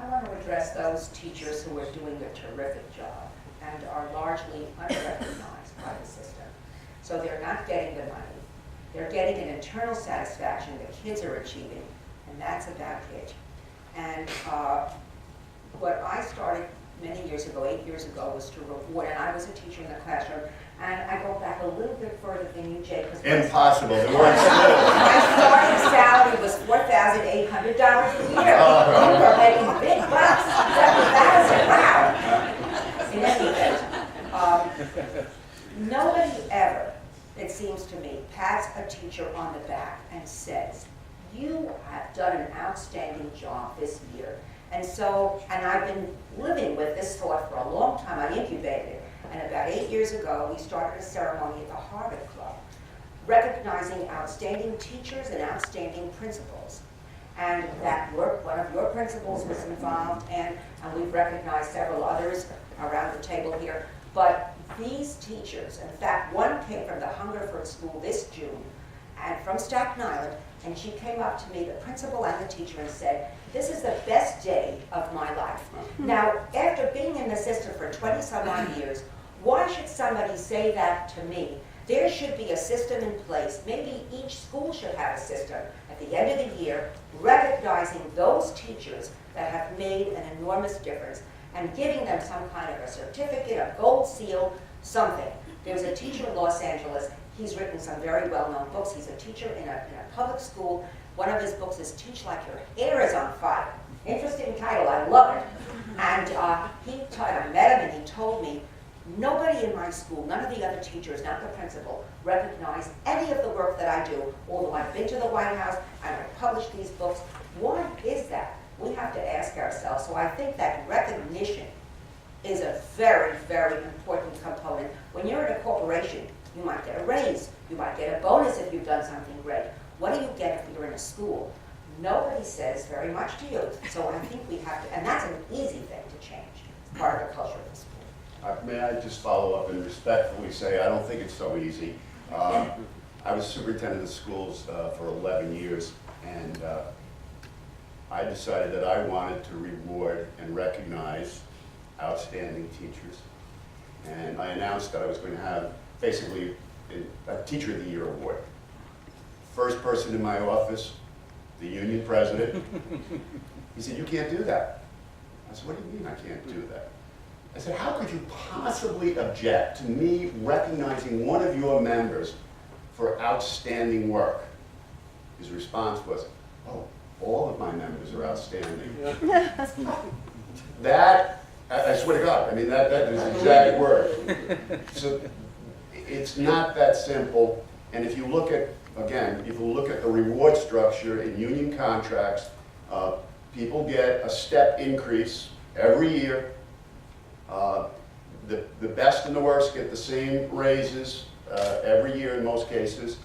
I want to address those teachers who are doing a terrific job and are largely unrecognized by the system. So they're not getting the money. They're getting an internal satisfaction the kids are achieving, and that's about it. And what I started many years ago, 8 years ago, was to reward, and I was a teacher in the classroom, and I go back a little bit further than you, Jay. Impossible, there weren't schools. My starting salary was $4,800 a year. We were making big bucks, 7,000, wow. In any event, nobody ever, it seems to me, pats a teacher on the back and says, you have done an outstanding job this year. And so, and I've been living with this thought for a long time. I incubated it. And about 8 years ago, we started a ceremony at the Harvard Club, recognizing outstanding teachers and outstanding principals. And that work, one of your principals was involved, and we've recognized several others around the table here. But these teachers, in fact, one came from the Hungerford School this June, and from Staten Island, and she came up to me, the principal and the teacher, and said, this is the best day of my life. Now, after being in the system for 20-some-odd years, why should somebody say that to me? There should be a system in place. Maybe each school should have a system at the end of the year, recognizing those teachers that have made an enormous difference and giving them some kind of a certificate, a gold seal, something. There's a teacher in Los Angeles. He's written some very well-known books. He's a teacher in a public school. One of his books is Teach Like Your Hair is on Fire. Interesting title, I love it. And I met him and he told me, nobody in my school, none of the other teachers, not the principal, recognize any of the work that I do, although I've been to the White House and I've published these books. Why is that? We have to ask ourselves. So I think that recognition is a very, very important component. When you're in a corporation, you might get a raise. You might get a bonus if you've done something great. What do you get if you're in a school? Nobody says very much to you. So I think we have to, and that's an easy thing to change. It's part of the culture of the school. May I just follow up and respectfully say, I don't think it's so easy. I was superintendent of schools for 11 years, and I decided that I wanted to reward and recognize outstanding teachers. And I announced that I was going to have basically a Teacher of the Year award. First person in my office, the union president, he said, you can't do that. I said, what do you mean I can't do that? I said, how could you possibly object to me recognizing one of your members for outstanding work? His response was, oh, all of my members are outstanding. That, I swear to God, I mean, that is the exact word. So it's not that simple. And if you look at, again, if you look at the reward structure in union contracts, people get a step increase every year. The best and the worst get the same raises every year in most cases.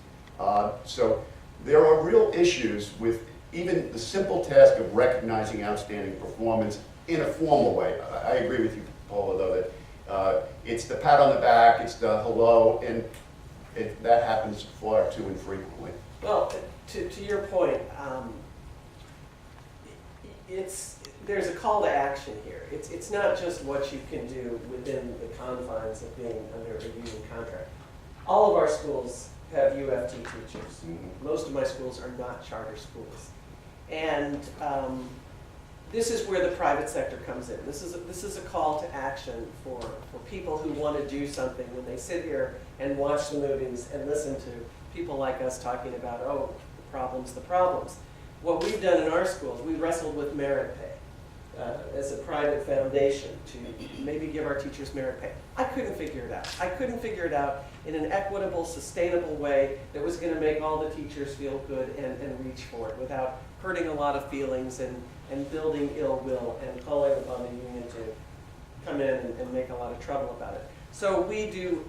So there are real issues with even the simple task of recognizing outstanding performance in a formal way. I agree with you, Pola, though, that it's the pat on the back, it's the hello, and that happens far too infrequently. Well, to your point, there's a call to action here. It's not just what you can do within the confines of being under a union contract. All of our schools have UFT teachers. Mm-hmm. Most of my schools are not charter schools. And this is where the private sector comes in. This is a call to action for people who want to do something when they sit here and watch the movies and listen to people like us talking about, oh, the problems. What we've done in our schools, we wrestled with merit pay as a private foundation to maybe give our teachers merit pay. I couldn't figure it out. I couldn't figure it out in an equitable, sustainable way that was going to make all the teachers feel good and reach for it without hurting a lot of feelings and building ill will and calling upon the union to come in and make a lot of trouble about it. So we do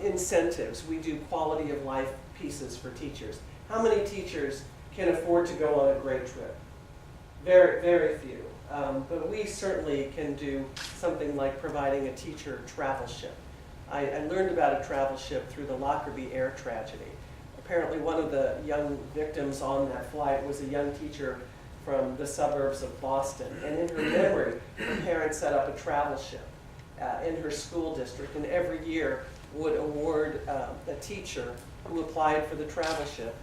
incentives, we do quality of life pieces for teachers. How many teachers can afford to go on a great trip? Very, very few. But we certainly can do something like providing a teacher travel ship. I learned about a travel ship through the Lockerbie air tragedy. Apparently one of the young victims on that flight was a young teacher from the suburbs of Boston. And in her memory, her parents set up a travel ship in her school district, and every year would award a teacher who applied for the travel ship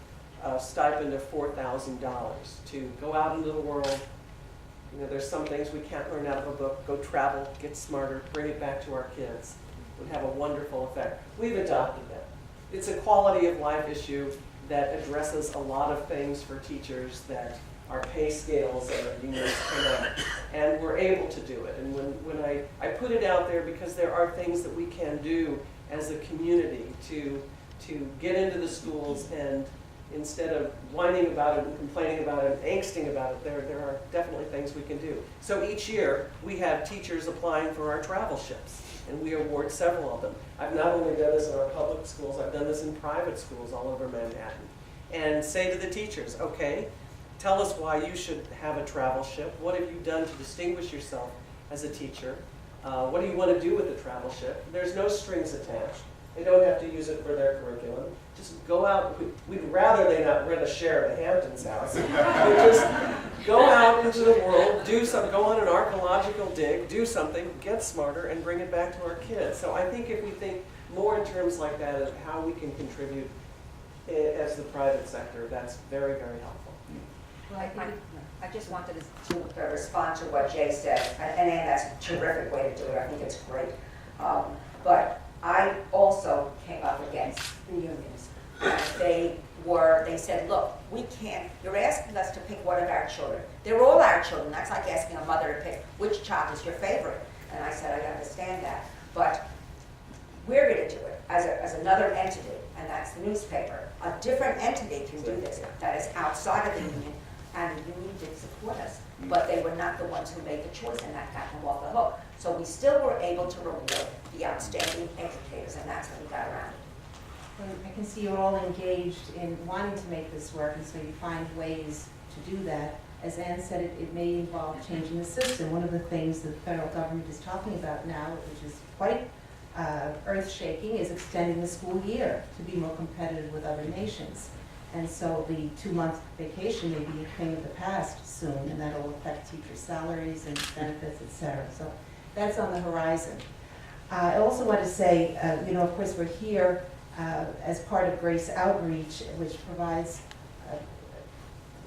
a stipend of $4,000 to go out into the world. You know, there's some things we can't learn out of a book. Go travel, get smarter, bring it back to our kids. It would have a wonderful effect. We've adopted that. It's a quality of life issue that addresses a lot of things for teachers that our pay scales and our unions cannot. And we're able to do it. And when I put it out there because there are things that we can do as a community to get into the schools, and instead of whining about it and complaining about it and angsting about it, there are definitely things we can do. So each year we have teachers applying for our travel ships, and we award several of them. I've not only done this in our public schools, I've done this in private schools all over Manhattan. And say to the teachers, okay, tell us why you should have a travel ship. What have you done to distinguish yourself as a teacher? What do you want to do with the travel ship? There's no strings attached. They don't have to use it for their curriculum. Just go out. We'd rather they not rent a share at the Hamptons house. But just go out into the world, go on an archaeological dig, do something, get smarter, and bring it back to our kids. So I think if we think more in terms like that of how we can contribute as the private sector, that's very, very helpful. Well, I just wanted to respond to what Jay said, and Ann, that's a terrific way to do it. I think it's great. But I also came up against the unions. They said, look, we can't, you're asking us to pick one of our children. They're all our children. That's like asking a mother to pick which child is your favorite. And I said, I understand that. But we're going to do it as another entity, and that's the newspaper. A different entity can do this that is outside of the union, and the union did support us. But they were not the ones who made the choice, and that got them off the hook. So we still were able to reward the outstanding educators, and that's how we got around it. Well, I can see you're all engaged in wanting to make this work, and so you find ways to do that. As Ann said, it may involve changing the system. One of the things the federal government is talking about now, which is quite earth-shaking, is extending the school year to be more competitive with other nations. And so the 2-month vacation may be a thing of the past soon, and that will affect teacher salaries and benefits, et cetera. So that's on the horizon. I also want to say, of course, we're here as part of Grace Outreach, which provides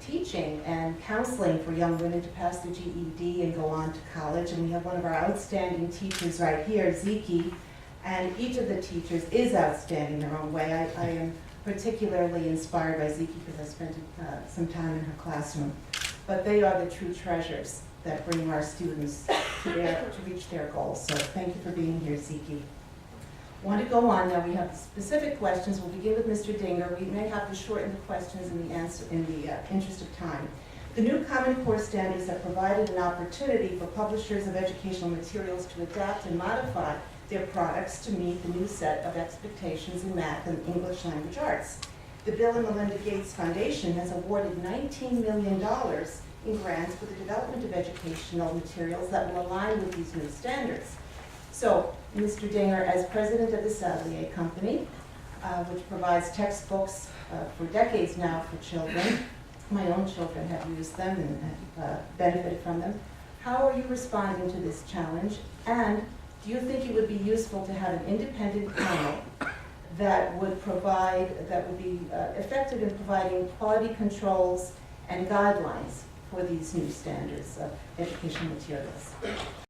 teaching and counseling for young women to pass their GED and go on to college. And we have one of our outstanding teachers right here, Ziki, and each of the teachers is outstanding in their own way. I am particularly inspired by Ziki because I spent some time in her classroom. But they are the true treasures that bring our students to reach their goals. So thank you for being here, Ziki. I want to go on now. We have specific questions. We'll begin with Mr. Dinger. We may have to shorten the questions in the interest of time. The new Common Core standards have provided an opportunity for publishers of educational materials to adapt and modify their products to meet the new set of expectations in math and English language arts. The Bill and Melinda Gates Foundation has awarded $19 million in grants for the development of educational materials that will align with these new standards. So, Mr. Dinger, as president of the Sadlier Company, which provides textbooks for decades now for children, my own children have used them and have benefited from them, how are you responding to this challenge? And do you think it would be useful to have an independent panel that would be effective in providing quality controls and guidelines for these new standards of educational materials?